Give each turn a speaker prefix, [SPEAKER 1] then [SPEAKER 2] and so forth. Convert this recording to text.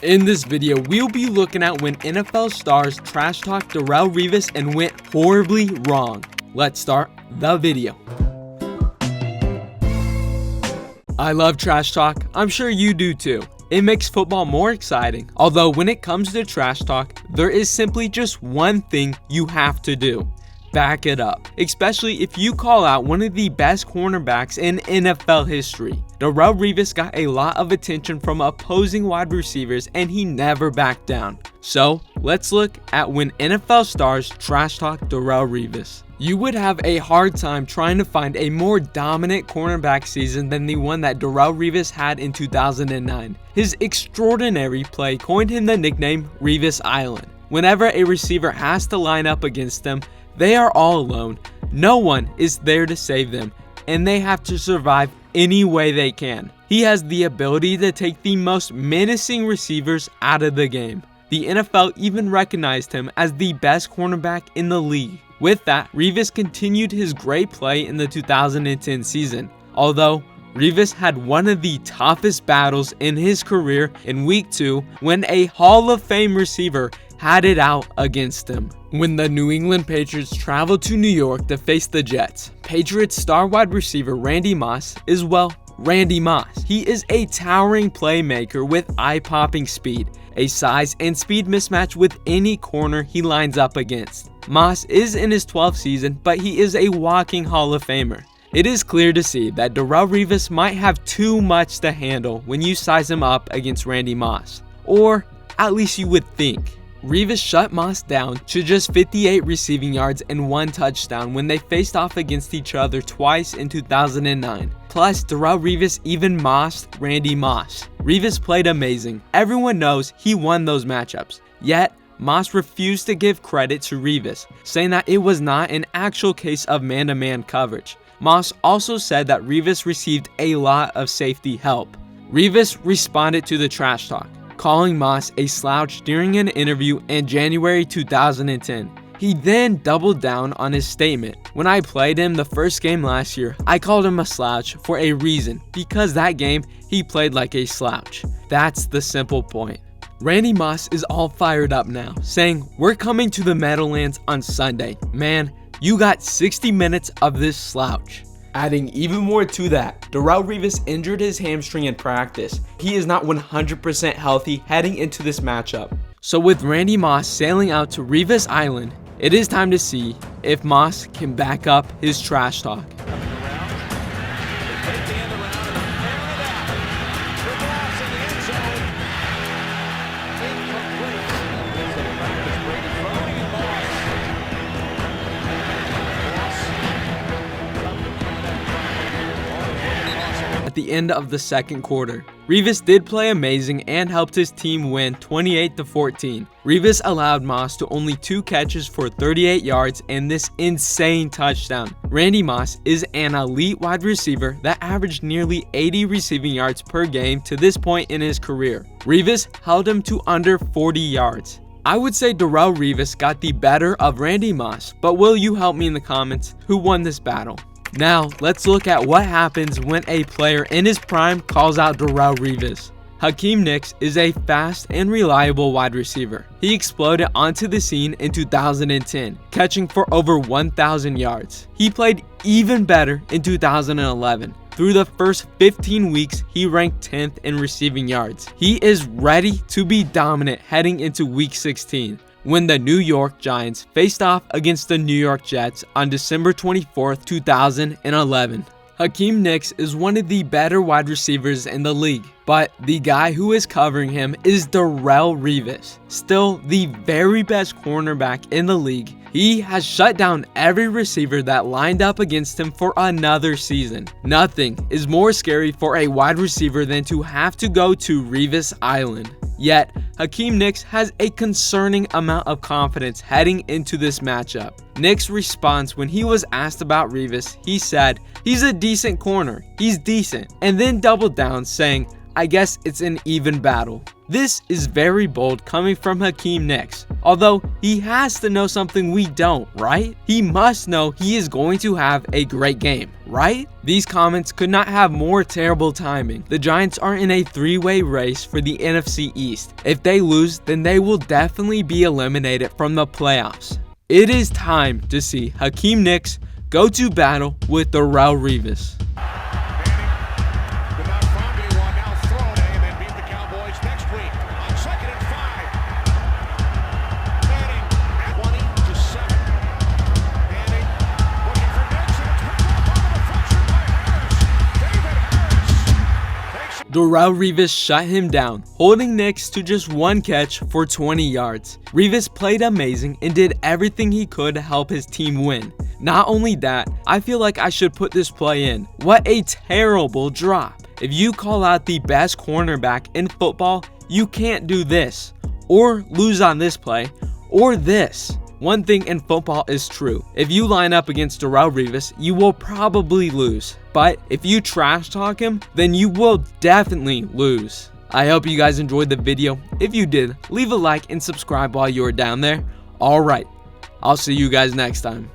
[SPEAKER 1] In this video, we'll be looking at when NFL stars trash talked Darrelle Revis and went horribly wrong. Let's start the video. I love trash talk. I'm sure you do too. It makes football more exciting. Although when it comes to trash talk, there is simply just one thing you have to do. Back it up, especially if you call out one of the best cornerbacks in NFL history. Darrelle Revis got a lot of attention from opposing wide receivers and he never backed down. So let's look at when NFL stars trash talk Darrelle Revis. You would have a hard time trying to find a more dominant cornerback season than the one that Darrelle Revis had in 2009. His extraordinary play coined him the nickname Revis Island. Whenever a receiver has to line up against him, they are all alone, no one is there to save them, and they have to survive any way they can. He has the ability to take the most menacing receivers out of the game. The NFL even recognized him as the best cornerback in the league. With that, Revis continued his great play in the 2010 season, although Revis had one of the toughest battles in his career in Week 2 when a Hall of Fame receiver had it out against him. When the New England Patriots traveled to New York to face the Jets, Patriots star wide receiver Randy Moss is, well, Randy Moss. He is a towering playmaker with eye-popping speed, a size and speed mismatch with any corner he lines up against. Moss is in his 12th season, but he is a walking Hall of Famer. It is clear to see that Darrelle Revis might have too much to handle when you size him up against Randy Moss, or at least you would think. Revis shut Moss down to just 58 receiving yards and 1 touchdown when they faced off against each other twice in 2009. Plus, Darrelle Revis even mossed Randy Moss. Revis played amazing. Everyone knows he won those matchups. Yet, Moss refused to give credit to Revis, saying that it was not an actual case of man-to-man coverage. Moss also said that Revis received a lot of safety help. Revis responded to the trash talk, calling Moss a slouch during an interview in January 2010. He then doubled down on his statement. When I played him the first game last year, I called him a slouch for a reason, because that game he played like a slouch. That's the simple point. Randy Moss is all fired up now, saying, "We're coming to the Meadowlands on Sunday. Man, you got 60 minutes of this slouch." Adding even more to that, Darrelle Revis injured his hamstring in practice. He is not 100% healthy heading into this matchup. So with Randy Moss sailing out to Revis Island, it is time to see if Moss can back up his trash talk. At the end of the second quarter, Revis did play amazing and helped his team win 28-14. Revis allowed Moss to only 2 catches for 38 yards and this insane touchdown. Randy Moss is an elite wide receiver that averaged nearly 80 receiving yards per game to this point in his career. Revis held him to under 40 yards. I would say Darrelle Revis got the better of Randy Moss, but will you help me in the comments who won this battle? Now, let's look at what happens when a player in his prime calls out Darrelle Revis. Hakeem Nicks is a fast and reliable wide receiver. He exploded onto the scene in 2010, catching for over 1,000 yards. He played even better in 2011. Through the first 15 weeks, he ranked 10th in receiving yards. He is ready to be dominant heading into Week 16. When the New York Giants faced off against the New York Jets on December 24th, 2011. Hakeem Nicks is one of the better wide receivers in the league, but the guy who is covering him is Darrelle Revis, still the very best cornerback in the league. He has shut down every receiver that lined up against him for another season. Nothing is more scary for a wide receiver than to have to go to Revis Island. Yet, Hakeem Nicks has a concerning amount of confidence heading into this matchup. Nicks' response when he was asked about Revis, he said, "He's a decent corner, he's decent," and then doubled down saying, "I guess it's an even battle." This is very bold coming from Hakeem Nicks, although he has to know something we don't, right? He must know he is going to have a great game, right? These comments could not have more terrible timing. The Giants are in a three-way race for the NFC East. If they lose, then they will definitely be eliminated from the playoffs. It is time to see Hakeem Nicks go to battle with Darrelle Revis. Darrelle Revis shut him down, holding Nicks to just one catch for 20 yards. Revis played amazing and did everything he could to help his team win. Not only that, I feel like I should put this play in. What a terrible drop. If you call out the best cornerback in football, you can't do this, or lose on this play, or this. One thing in football is true. If you line up against Darrelle Revis, you will probably lose. But if you trash talk him, then you will definitely lose. I hope you guys enjoyed the video. If you did, leave a like and subscribe while you are down there. Alright, I'll see you guys next time.